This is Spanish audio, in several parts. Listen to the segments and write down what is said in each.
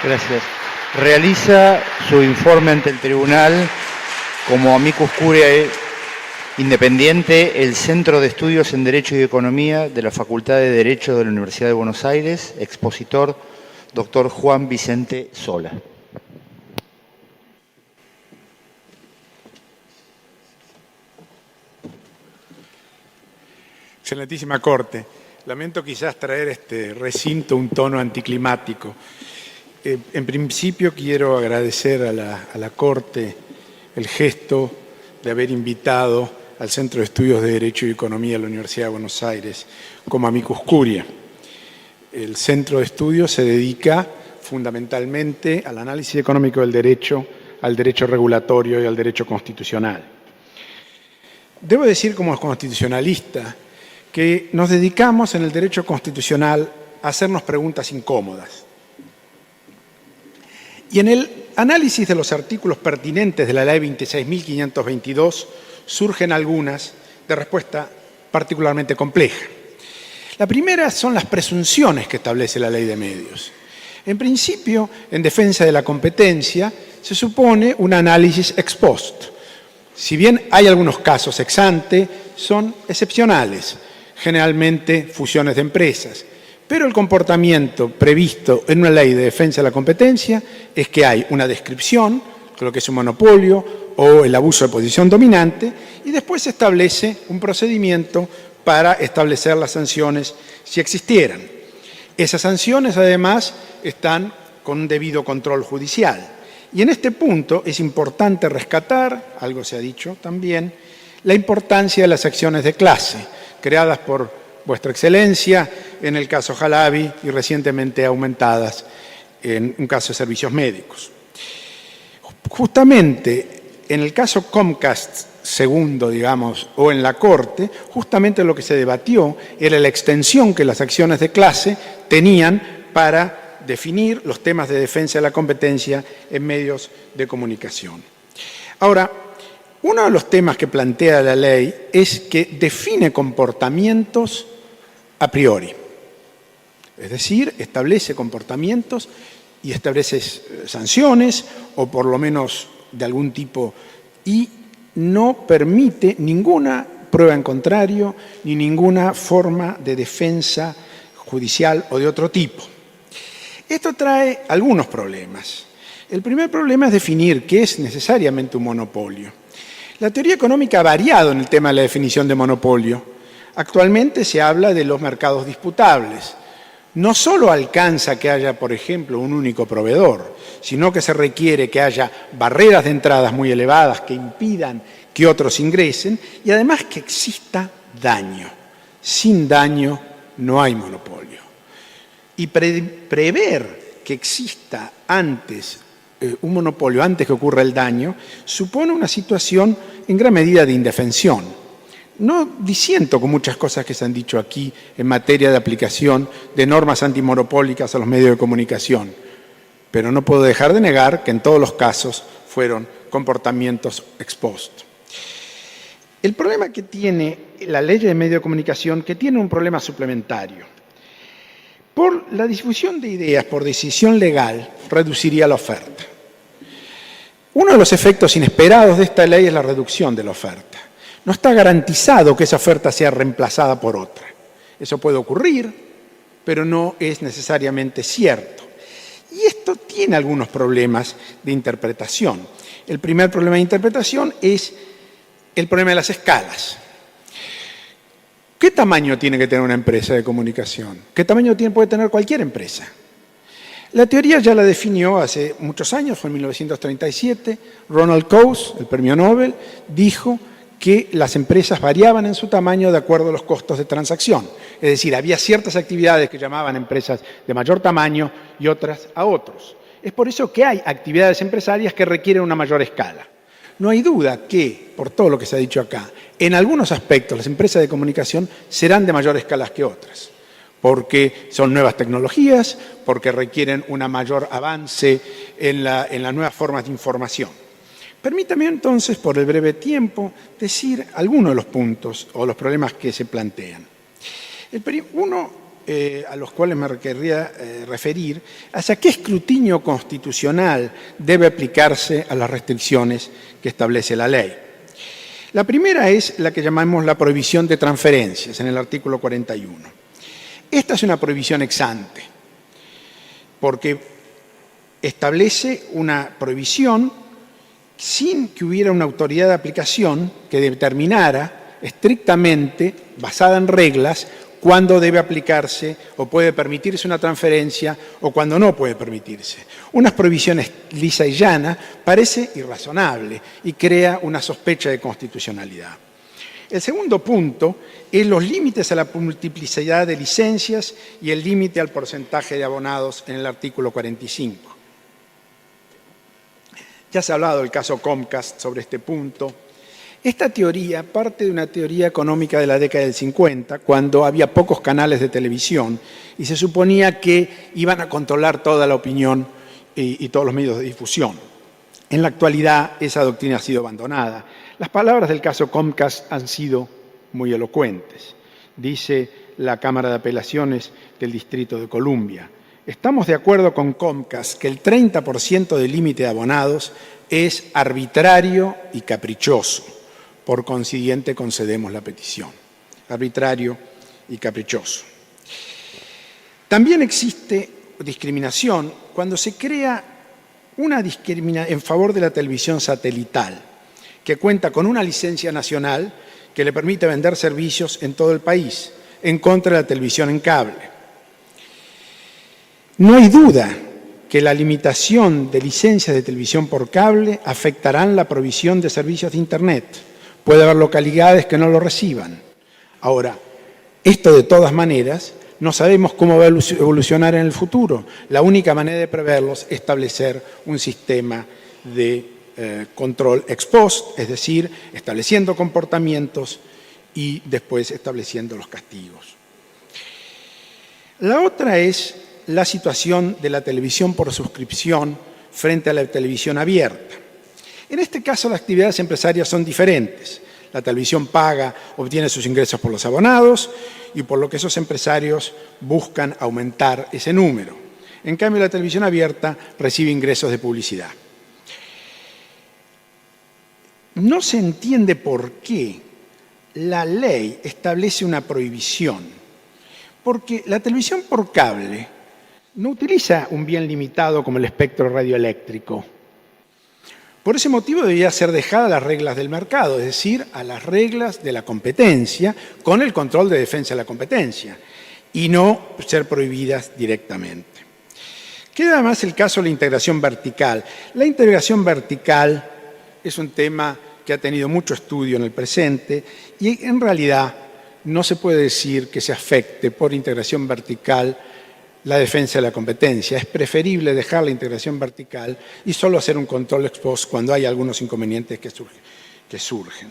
Gracias. Realiza su informe ante el tribunal como amicus curiae independiente el Centro de Estudios en Derecho y Economía de la Facultad de Derecho de la Universidad de Buenos Aires, expositor Dr. Juan Vicente Sola. Excelentísima Corte, lamento quizás traer a este recinto un tono anticlimático. En principio quiero agradecer a la Corte el gesto de haber invitado al Centro de Estudios de Derecho y Economía de la Universidad de Buenos Aires como amicus curiae. El Centro de Estudios se dedica fundamentalmente al análisis económico del derecho, al derecho regulatorio y al derecho constitucional. Debo decir como constitucionalista que nos dedicamos en el derecho constitucional a hacernos preguntas incómodas. Y en el análisis de los artículos pertinentes de la Ley 26.522 surgen algunas de respuesta particularmente compleja. La primera son las presunciones que establece la Ley de Medios. En principio, en defensa de la competencia, se supone un análisis ex post. Si bien hay algunos casos ex ante, son excepcionales, generalmente fusiones de empresas. Pero el comportamiento previsto en una ley de defensa de la competencia es que hay una descripción, lo que es un monopolio o el abuso de posición dominante, y después se establece un procedimiento para establecer las sanciones si existieran. Esas sanciones, además, están con un debido control judicial. Y en este punto es importante rescatar, algo se ha dicho también, la importancia de las acciones de clase, creadas por Vuestra Excelencia en el caso Jalabi y recientemente aumentadas en un caso de servicios médicos. Justamente en el caso Comcast segundo, digamos, o en la Corte, justamente lo que se debatió era la extensión que las acciones de clase tenían para definir los temas de defensa de la competencia en medios de comunicación. Ahora, uno de los temas que plantea la ley es que define comportamientos a priori. Es decir, establece comportamientos y establece sanciones, o por lo menos de algún tipo, y no permite ninguna prueba en contrario, ni ninguna forma de defensa judicial o de otro tipo. Esto trae algunos problemas. El primer problema es definir qué es necesariamente un monopolio. La teoría económica ha variado en el tema de la definición de monopolio. Actualmente se habla de los mercados disputables. No solo alcanza que haya, por ejemplo, un único proveedor, sino que se requiere que haya barreras de entradas muy elevadas que impidan que otros ingresen y además que exista daño. Sin daño no hay monopolio. Y prever que exista antes un monopolio, antes que ocurra el daño, supone una situación en gran medida de indefensión. No disiento con muchas cosas que se han dicho aquí en materia de aplicación de normas antimonopólicas a los medios de comunicación, pero no puedo dejar de negar que en todos los casos fueron comportamientos ex post. El problema que tiene la ley de medios de comunicación, que tiene un problema suplementario. Por la difusión de ideas por decisión legal, reduciría la oferta. Uno de los efectos inesperados de esta ley es la reducción de la oferta. No está garantizado que esa oferta sea reemplazada por otra. Eso puede ocurrir, pero no es necesariamente cierto. Y esto tiene algunos problemas de interpretación. El primer problema de interpretación es el problema de las escalas. ¿Qué tamaño tiene que tener una empresa de comunicación? ¿Qué tamaño puede tener cualquier empresa? La teoría ya la definió hace muchos años, fue en 1937. Ronald Coase, el premio Nobel, dijo que las empresas variaban en su tamaño de acuerdo a los costos de transacción. Es decir, había ciertas actividades que llamaban empresas de mayor tamaño y otras a otros. Es por eso que hay actividades empresarias que requieren una mayor escala. No hay duda que, por todo lo que se ha dicho acá, en algunos aspectos las empresas de comunicación serán de mayor escala que otras, porque son nuevas tecnologías, porque requieren un mayor avance en las nuevas formas de información. Permítame entonces, por el breve tiempo, decir algunos de los puntos o los problemas que se plantean. Uno a los cuales me querría referir, hacia qué escrutinio constitucional debe aplicarse a las restricciones que establece la ley. La primera es la que llamamos la prohibición de transferencias, en el artículo 41. Esta es una prohibición ex ante, porque establece una prohibición sin que hubiera una autoridad de aplicación que determinara estrictamente, basada en reglas, cuándo debe aplicarse o puede permitirse una transferencia o cuándo no puede permitirse. Unas prohibiciones lisa y llana parece irrazonable y crea una sospecha de constitucionalidad. El segundo punto es los límites a la multiplicidad de licencias y el límite al porcentaje de abonados en el artículo 45. Ya se ha hablado del caso Comcast sobre este punto. Esta teoría parte de una teoría económica de la década del 50, cuando había pocos canales de televisión y se suponía que iban a controlar toda la opinión y todos los medios de difusión. En la actualidad, esa doctrina ha sido abandonada. Las palabras del caso Comcast han sido muy elocuentes. Dice la Cámara de Apelaciones del Distrito de Columbia: estamos de acuerdo con Comcast que el 30% del límite de abonados es arbitrario y caprichoso. Por consiguiente, concedemos la petición. Arbitrario y caprichoso. También existe discriminación cuando se crea una discriminación en favor de la televisión satelital, que cuenta con una licencia nacional que le permite vender servicios en todo el país, en contra de la televisión en cable. No hay duda que la limitación de licencias de televisión por cable afectarán la provisión de servicios de Internet. Puede haber localidades que no lo reciban. Ahora, esto de todas maneras, no sabemos cómo va a evolucionar en el futuro. La única manera de preverlos es establecer un sistema de control ex post, es decir, estableciendo comportamientos y después estableciendo los castigos. La otra es la situación de la televisión por suscripción frente a la televisión abierta. En este caso, las actividades empresarias son diferentes. La televisión paga, obtiene sus ingresos por los abonados y por lo que esos empresarios buscan aumentar ese número. En cambio, la televisión abierta recibe ingresos de publicidad. No se entiende por qué la ley establece una prohibición, porque la televisión por cable no utiliza un bien limitado como el espectro radioeléctrico. Por ese motivo debería ser dejada a las reglas del mercado, es decir, a las reglas de la competencia, con el control de defensa de la competencia, y no ser prohibidas directamente. Queda además el caso de la integración vertical. La integración vertical es un tema que ha tenido mucho estudio en el presente y en realidad no se puede decir que se afecte por integración vertical la defensa de la competencia. Es preferible dejar la integración vertical y solo hacer un control ex post cuando hay algunos inconvenientes que surgen.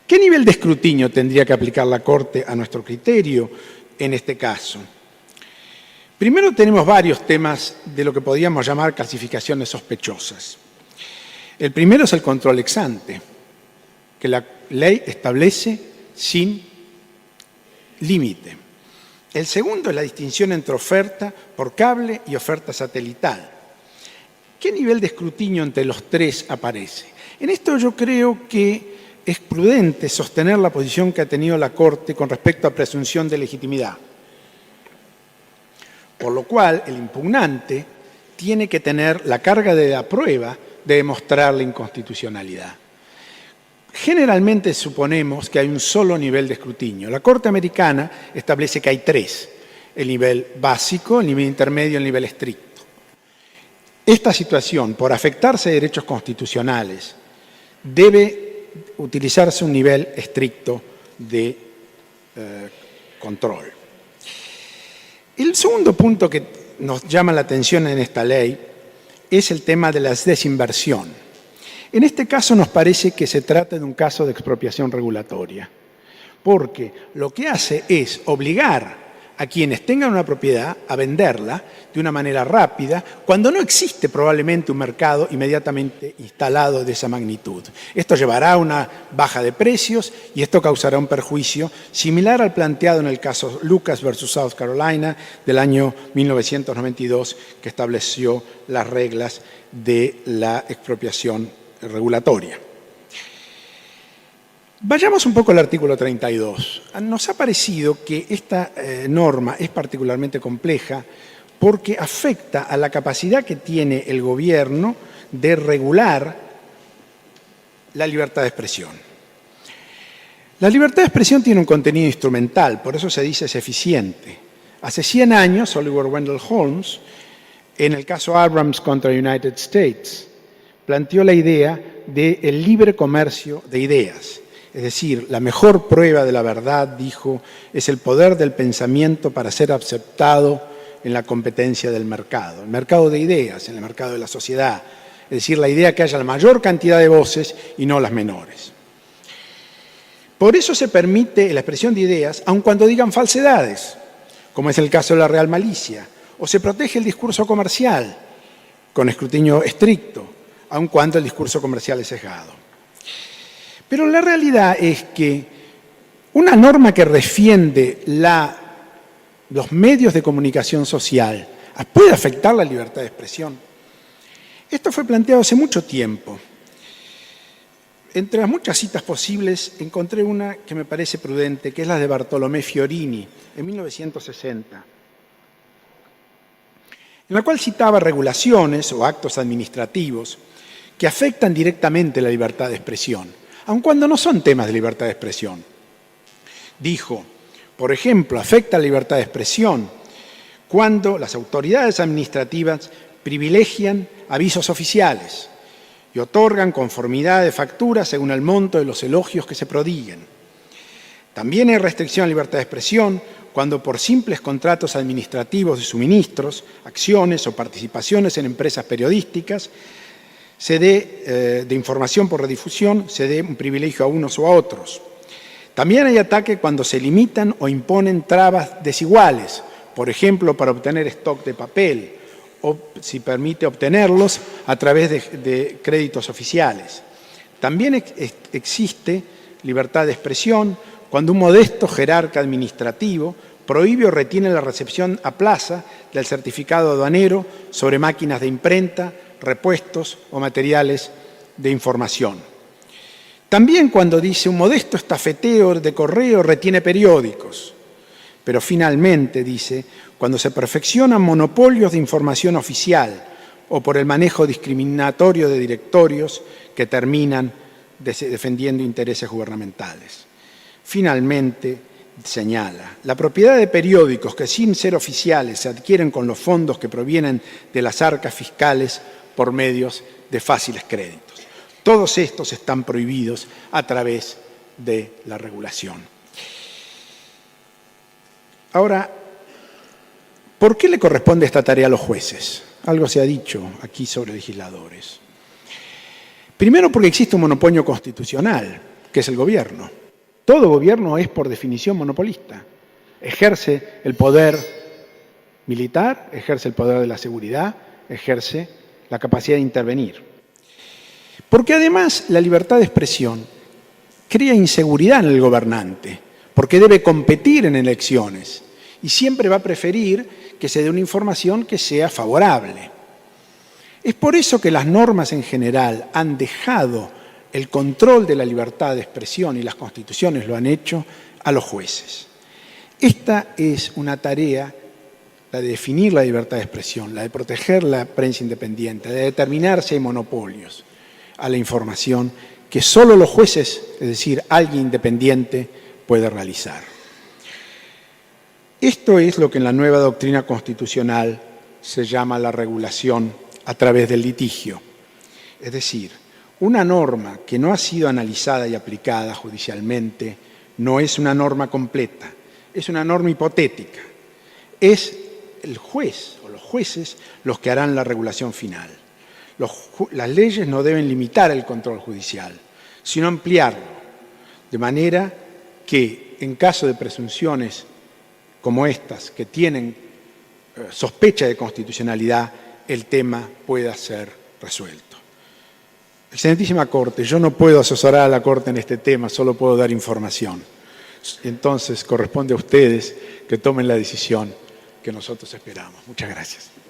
¿Qué nivel de escrutinio tendría que aplicar la Corte a nuestro criterio en este caso? Primero tenemos varios temas de lo que podríamos llamar clasificaciones sospechosas. El primero es el control ex ante, que la ley establece sin límite. El segundo es la distinción entre oferta por cable y oferta satelital. ¿Qué nivel de escrutinio entre los tres aparece? En esto yo creo que es prudente sostener la posición que ha tenido la Corte con respecto a presunción de legitimidad. Por lo cual, el impugnante tiene que tener la carga de la prueba de demostrar la inconstitucionalidad. Generalmente suponemos que hay un solo nivel de escrutinio. La Corte Americana establece que hay tres: el nivel básico, el nivel intermedio y el nivel estricto. Esta situación, por afectarse a derechos constitucionales, debe utilizarse un nivel estricto de control. El segundo punto que nos llama la atención en esta ley es el tema de la desinversión. En este caso nos parece que se trata de un caso de expropiación regulatoria, porque lo que hace es obligar a quienes tengan una propiedad a venderla de una manera rápida, cuando no existe probablemente un mercado inmediatamente instalado de esa magnitud. Esto llevará a una baja de precios y esto causará un perjuicio similar al planteado en el caso Lucas versus South Carolina del año 1992, que estableció las reglas de la expropiación regulatoria. Vayamos un poco al artículo 32. Nos ha parecido que esta norma es particularmente compleja porque afecta a la capacidad que tiene el gobierno de regular la libertad de expresión. La libertad de expresión tiene un contenido instrumental, por eso se dice es eficiente. Hace 100 años, Oliver Wendell Holmes, en el caso Abrams contra United States, planteó la idea del libre comercio de ideas. Es decir, la mejor prueba de la verdad, dijo, es el poder del pensamiento para ser aceptado en la competencia del mercado. El mercado de ideas, en el mercado de la sociedad. Es decir, la idea que haya la mayor cantidad de voces y no las menores. Por eso se permite la expresión de ideas, aun cuando digan falsedades, como es el caso de la real malicia. O se protege el discurso comercial, con escrutinio estricto, aun cuando el discurso comercial es sesgado. Pero la realidad es que una norma que defiende los medios de comunicación social puede afectar la libertad de expresión. Esto fue planteado hace mucho tiempo. Entre las muchas citas posibles encontré una que me parece prudente, que es la de Bartolomé Fiorini, en 1960, en la cual citaba regulaciones o actos administrativos que afectan directamente la libertad de expresión, aun cuando no son temas de libertad de expresión. Dijo, por ejemplo, afecta la libertad de expresión cuando las autoridades administrativas privilegian avisos oficiales y otorgan conformidad de facturas según el monto de los elogios que se prodiguen. También hay restricción a la libertad de expresión cuando por simples contratos administrativos de suministros, acciones o participaciones en empresas periodísticas se dé de información por redifusión, se dé un privilegio a unos o a otros. También hay ataque cuando se limitan o imponen trabas desiguales, por ejemplo, para obtener stock de papel o si permite obtenerlos a través de créditos oficiales. También existe libertad de expresión cuando un modesto jerarca administrativo prohíbe o retiene la recepción a plaza del certificado aduanero sobre máquinas de imprenta, repuestos o materiales de información. También cuando dice un modesto estafeteo de correo retiene periódicos, pero finalmente dice cuando se perfeccionan monopolios de información oficial o por el manejo discriminatorio de directorios que terminan defendiendo intereses gubernamentales. Finalmente, señala, la propiedad de periódicos que sin ser oficiales se adquieren con los fondos que provienen de las arcas fiscales por medios de fáciles créditos. Todos estos están prohibidos a través de la regulación. Ahora, ¿por qué le corresponde esta tarea a los jueces? Algo se ha dicho aquí sobre legisladores. Primero porque existe un monopolio constitucional, que es el gobierno. Todo gobierno es por definición monopolista. Ejerce el poder militar, ejerce el poder de la seguridad, ejerce la capacidad de intervenir. Porque además la libertad de expresión crea inseguridad en el gobernante, porque debe competir en elecciones y siempre va a preferir que se dé una información que sea favorable. Es por eso que las normas en general han dejado el control de la libertad de expresión, y las constituciones lo han hecho, a los jueces. Esta es una tarea, la de definir la libertad de expresión, la de proteger la prensa independiente, de determinar si hay monopolios a la información que solo los jueces, es decir, alguien independiente, puede realizar. Esto es lo que en la nueva doctrina constitucional se llama la regulación a través del litigio. Es decir, una norma que no ha sido analizada y aplicada judicialmente no es una norma completa, es una norma hipotética. Es el juez o los jueces los que harán la regulación final. Las leyes no deben limitar el control judicial, sino ampliarlo, de manera que en caso de presunciones como estas, que tienen sospecha de constitucionalidad, el tema pueda ser resuelto. Excelentísima Corte, yo no puedo asesorar a la Corte en este tema, solo puedo dar información. Entonces corresponde a ustedes que tomen la decisión que nosotros esperamos. Muchas gracias.